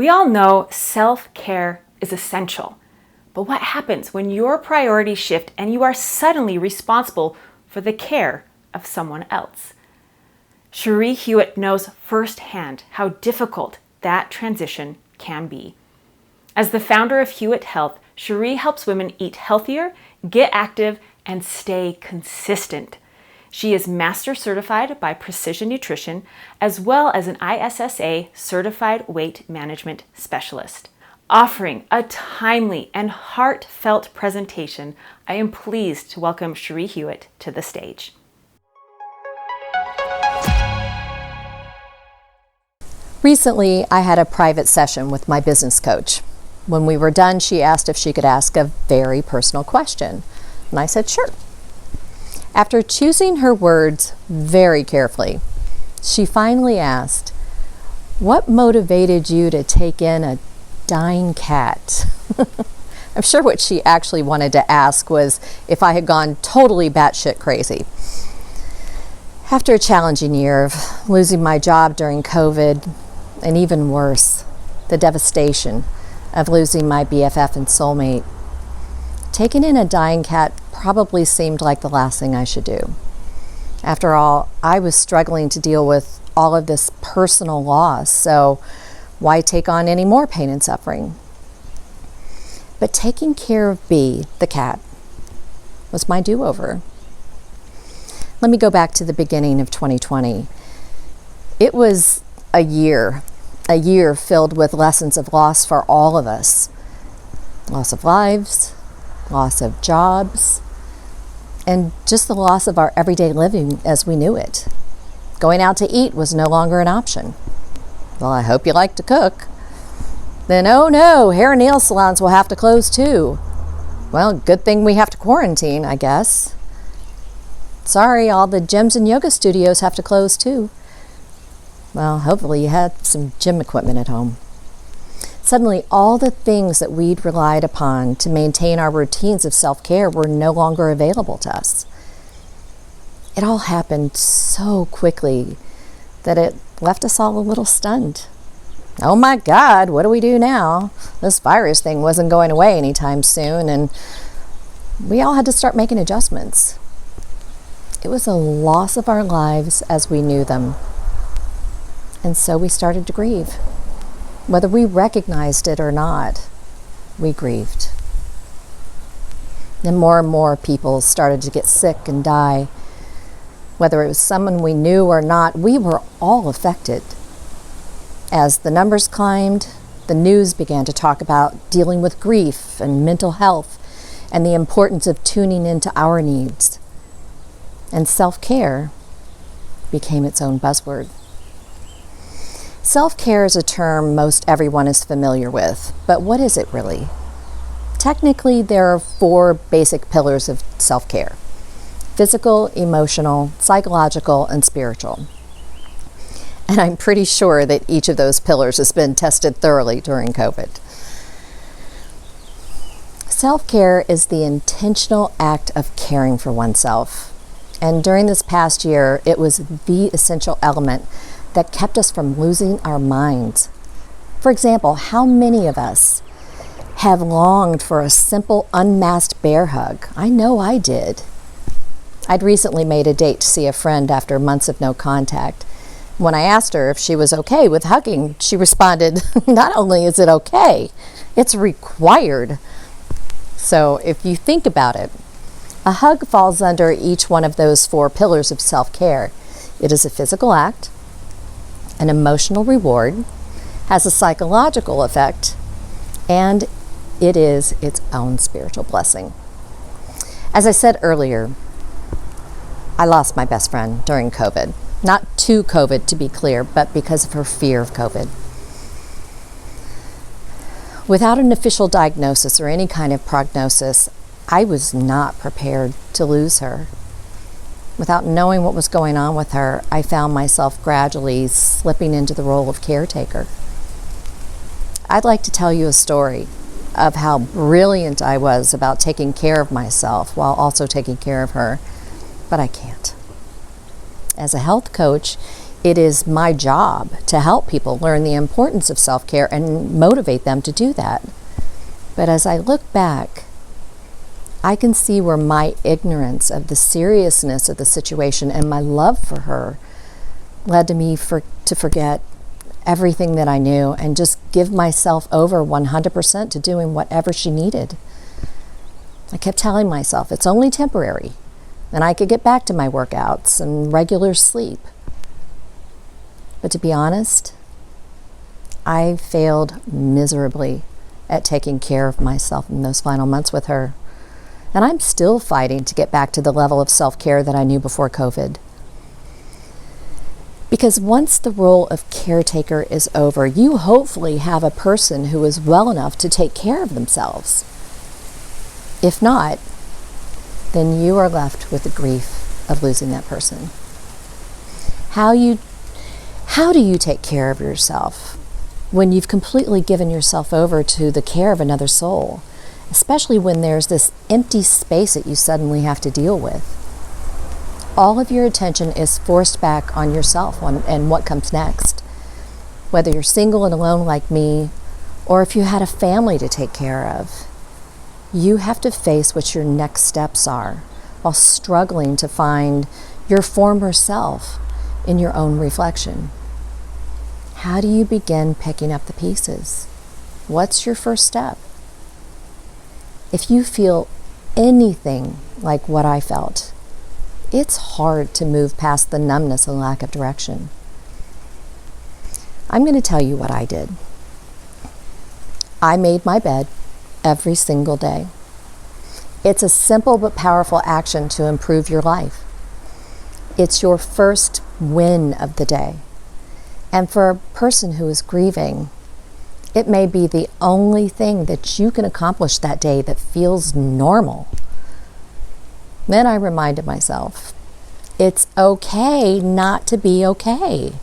We all know self-care is essential. But what happens when your priorities shift and you are suddenly responsible for the care of someone else? Chérie Huet knows firsthand how difficult that transition can be. As the founder of Huet Health, Chérie helps women eat healthier, get active, and stay consistent. She is master certified by Precision Nutrition, as well as an ISSA certified weight management specialist. Offering a timely and heartfelt presentation, I am pleased to welcome Chérie Huet to the stage. Recently, I had a private session with my business coach. When we were done, she asked if she could ask a very personal question, and I said, sure. After choosing her words very carefully, she finally asked, what motivated you to take in a dying cat? I'm sure what she actually wanted to ask was if I had gone totally batshit crazy. After a challenging year of losing my job during COVID, and even worse, the devastation of losing my BFF and soulmate, taking in a dying cat probably seemed like the last thing I should do. After all, I was struggling to deal with all of this personal loss, so why take on any more pain and suffering? But taking care of B, the cat, was my do-over. Let me go back to the beginning of 2020. It was a year filled with lessons of loss for all of us. Loss of lives, loss of jobs, and just the loss of our everyday living as we knew it. Going out to eat was no longer an option. Well, I hope you like to cook. Then, oh no, hair and nail salons will have to close too. Well, good thing we have to quarantine, I guess. Sorry, all the gyms and yoga studios have to close too. Well, hopefully you had some gym equipment at home. Suddenly, all the things that we'd relied upon to maintain our routines of self-care were no longer available to us. It all happened so quickly that it left us all a little stunned. Oh my God, what do we do now? This virus thing wasn't going away anytime soon, and we all had to start making adjustments. It was a loss of our lives as we knew them. And so we started to grieve. Whether we recognized it or not, we grieved. Then more and more people started to get sick and die. Whether it was someone we knew or not, we were all affected. As the numbers climbed, the news began to talk about dealing with grief and mental health and the importance of tuning into our needs. And self-care became its own buzzword. Self-care is a term most everyone is familiar with, but what is it really? Technically, there are 4 basic pillars of self-care: physical, emotional, psychological, and spiritual. And I'm pretty sure that each of those pillars has been tested thoroughly during COVID. Self-care is the intentional act of caring for oneself. And during this past year, it was the essential element that kept us from losing our minds. For example, how many of us have longed for a simple unmasked bear hug? I know I did. I'd recently made a date to see a friend after months of no contact. When I asked her if she was okay with hugging, she responded, not only is it okay, it's required. So if you think about it, a hug falls under each one of those 4 pillars of self-care. It is a physical act, an emotional reward, has a psychological effect, and it is its own spiritual blessing. As I said earlier, I lost my best friend during COVID. Not to COVID, to be clear, but because of her fear of COVID. Without an official diagnosis or any kind of prognosis, I was not prepared to lose her. Without knowing what was going on with her, I found myself gradually slipping into the role of caretaker. I'd like to tell you a story of how brilliant I was about taking care of myself while also taking care of her, but I can't. As a health coach, it is my job to help people learn the importance of self-care and motivate them to do that. But as I look back, I can see where my ignorance of the seriousness of the situation and my love for her led to me to forget everything that I knew and just give myself over 100% to doing whatever she needed. I kept telling myself it's only temporary and I could get back to my workouts and regular sleep. But to be honest, I failed miserably at taking care of myself in those final months with her. And I'm still fighting to get back to the level of self-care that I knew before COVID. Because once the role of caretaker is over, you hopefully have a person who is well enough to take care of themselves. If not, then you are left with the grief of losing that person. How do you take care of yourself when you've completely given yourself over to the care of another soul, especially when there's this empty space that you suddenly have to deal with? All of your attention is forced back on yourself and what comes next. Whether you're single and alone like me, or if you had a family to take care of, you have to face what your next steps are while struggling to find your former self in your own reflection. How do you begin picking up the pieces? What's your first step? If you feel anything like what I felt, it's hard to move past the numbness and lack of direction. I'm going to tell you what I did. I made my bed every single day. It's a simple but powerful action to improve your life. It's your first win of the day. And for a person who is grieving, it may be the only thing that you can accomplish that day that feels normal. Then I reminded myself, it's okay not to be okay.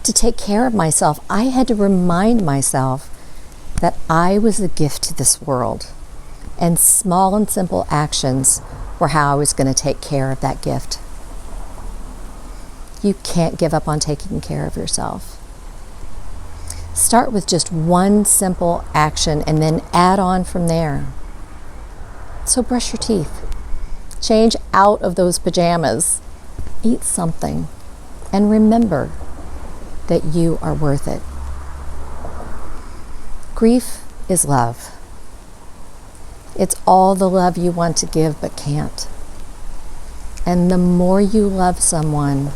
To take care of myself, I had to remind myself that I was a gift to this world, and small and simple actions were how I was going to take care of that gift. You can't give up on taking care of yourself. Start with just one simple action and then add on from there. So brush your teeth, change out of those pajamas, eat something, and remember that you are worth it. Grief is love. It's all the love you want to give but can't. And the more you love someone,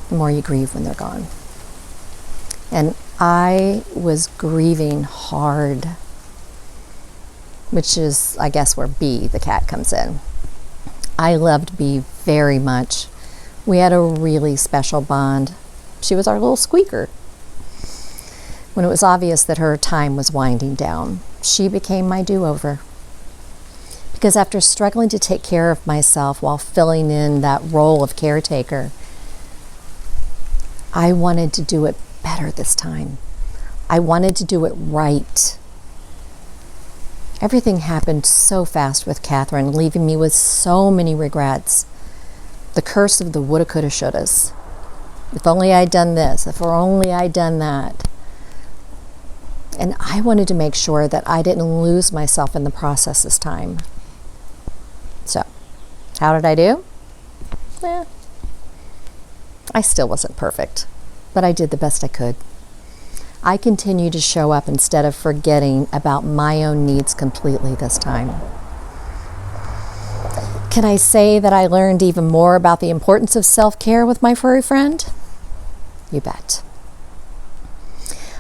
the more you grieve when they're gone. And I was grieving hard, which is, I guess, where B, the cat, comes in. I loved B very much. We had a really special bond. She was our little squeaker. When it was obvious that her time was winding down, she became my do-over. Because after struggling to take care of myself while filling in that role of caretaker, I wanted to do it better this time. I wanted to do it right. Everything happened so fast with Catherine, leaving me with so many regrets. The curse of the woulda, coulda, shouldas. If only I'd done this, if only I'd done that. And I wanted to make sure that I didn't lose myself in the process this time. So, how did I do? I still wasn't perfect, but I did the best I could. I continued to show up instead of forgetting about my own needs completely this time. Can I say that I learned even more about the importance of self-care with my furry friend? You bet.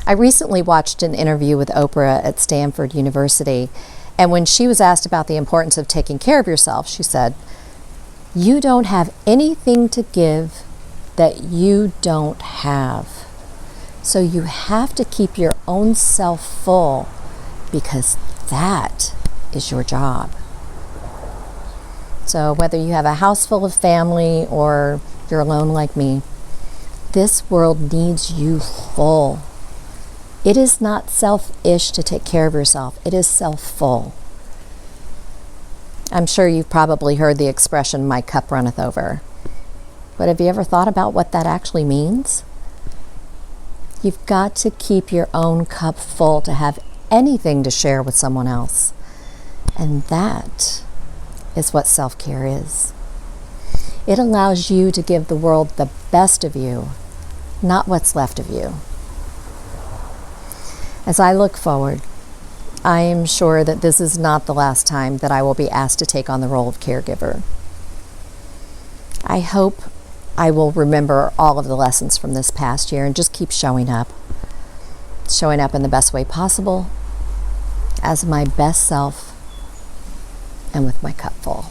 I recently watched an interview with Oprah at Stanford University, and when she was asked about the importance of taking care of yourself, she said, "You don't have anything to give that you don't have. So you have to keep your own self full because that is your job." So whether you have a house full of family or you're alone like me, this world needs you full. It is not selfish to take care of yourself. It is self-full. I'm sure you've probably heard the expression, "my cup runneth over." But have you ever thought about what that actually means? You've got to keep your own cup full to have anything to share with someone else. And that is what self-care is. It allows you to give the world the best of you, not what's left of you. As I look forward, I am sure that this is not the last time that I will be asked to take on the role of caregiver. I hope I will remember all of the lessons from this past year and just keep showing up in the best way possible, as my best self, and with my cup full.